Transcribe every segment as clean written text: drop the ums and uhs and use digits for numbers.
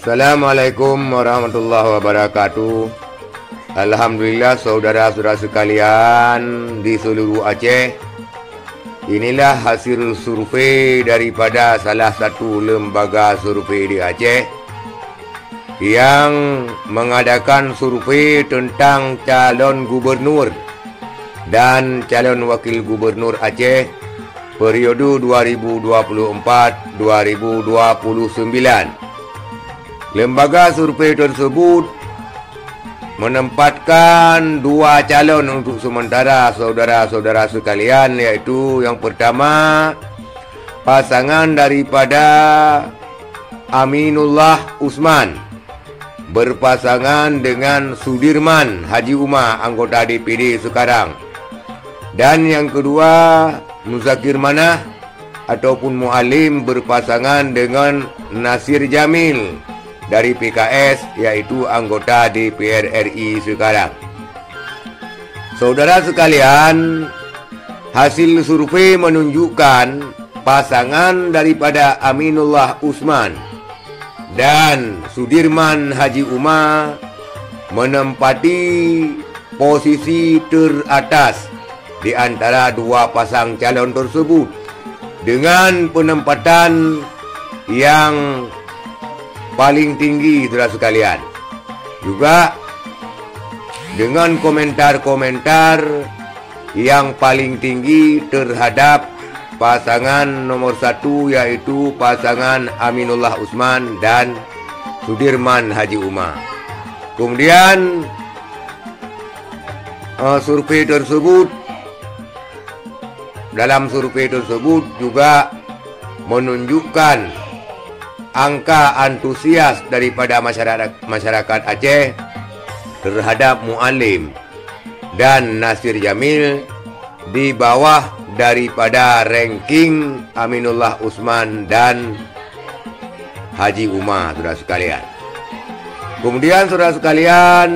Assalamualaikum warahmatullahi wabarakatuh. Alhamdulillah saudara-saudara sekalian di seluruh Aceh, inilah hasil survei daripada salah satu lembaga survei di Aceh yang mengadakan survei tentang calon gubernur dan calon wakil gubernur Aceh periode 2024-2029. Lembaga survei tersebut menempatkan dua calon untuk sementara saudara-saudara sekalian, yaitu yang pertama pasangan daripada Aminullah Usman berpasangan dengan Sudirman Haji Umar, anggota DPD sekarang, dan yang kedua Muzakir Manah ataupun Mu'alim berpasangan dengan Nasir Jamil dari PKS, yaitu anggota DPR RI sekarang. Saudara sekalian, hasil survei menunjukkan pasangan daripada Aminullah Usman dan Sudirman Haji Umar menempati posisi teratas di antara dua pasang calon tersebut dengan penempatan yang paling tinggi, saudara sekalian. Juga dengan komentar-komentar yang paling tinggi terhadap pasangan nomor satu, yaitu pasangan Aminullah Usman dan Sudirman Haji Umar. Kemudian dalam survei tersebut juga menunjukkan angka antusias daripada masyarakat Aceh terhadap Mu'alim dan Nasir Jamil di bawah daripada ranking Aminullah Usman dan Haji Umar, saudara sekalian. Kemudian saudara sekalian,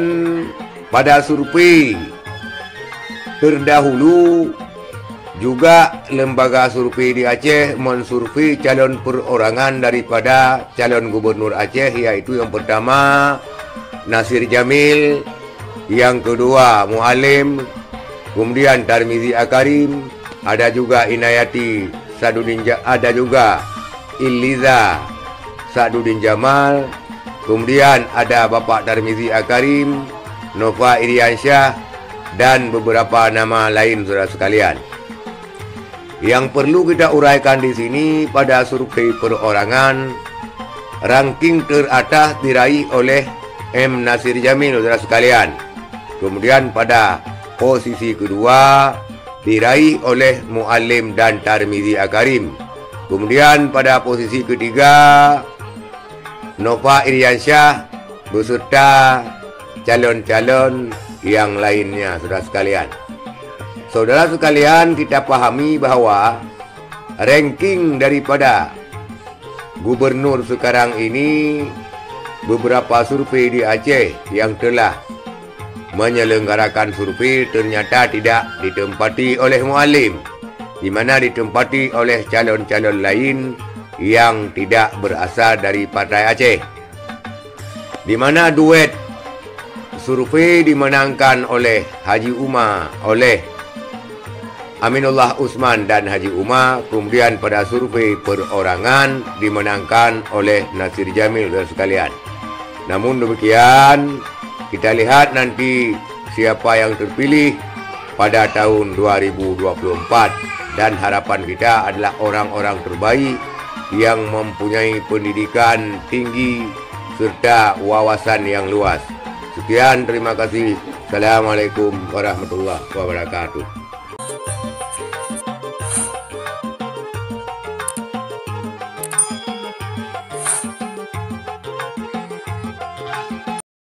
pada survei terdahulu juga lembaga survei di Aceh mensurvei calon perorangan daripada calon gubernur Aceh, yaitu yang pertama Nasir Jamil, yang kedua Mu'alim, kemudian Tarmizi Akarim, ada juga Inayati Sadudin, ada juga Iliza Sadudin Jamal, kemudian ada Bapak Tarmizi Akarim, Nova Iriansyah, dan beberapa nama lain, saudara sekalian. Yang perlu kita uraikan di sini, pada survei perorangan, ranking teratas diraih oleh M. Nasir Jamil, saudara sekalian. Kemudian pada posisi kedua diraih oleh Mu'alim dan Tarmizi Akarim. Kemudian pada posisi ketiga Nova Iriansyah beserta calon-calon yang lainnya, saudara sekalian. Saudara sekalian, kita pahami bahwa ranking daripada gubernur sekarang ini, beberapa survei di Aceh yang telah menyelenggarakan survei ternyata tidak ditempati oleh Mu'alim, di mana ditempati oleh calon-calon lain yang tidak berasal dari Partai Aceh, di mana duet survei dimenangkan oleh Haji Umar, oleh Aminullah Usman dan Haji Umar. Kemudian pada survei perorangan dimenangkan oleh Nasir Jamil, saudara sekalian. Namun demikian, kita lihat nanti siapa yang terpilih pada tahun 2024, dan harapan kita adalah orang-orang terbaik yang mempunyai pendidikan tinggi serta wawasan yang luas. Sekian, terima kasih. Assalamualaikum warahmatullahi wabarakatuh.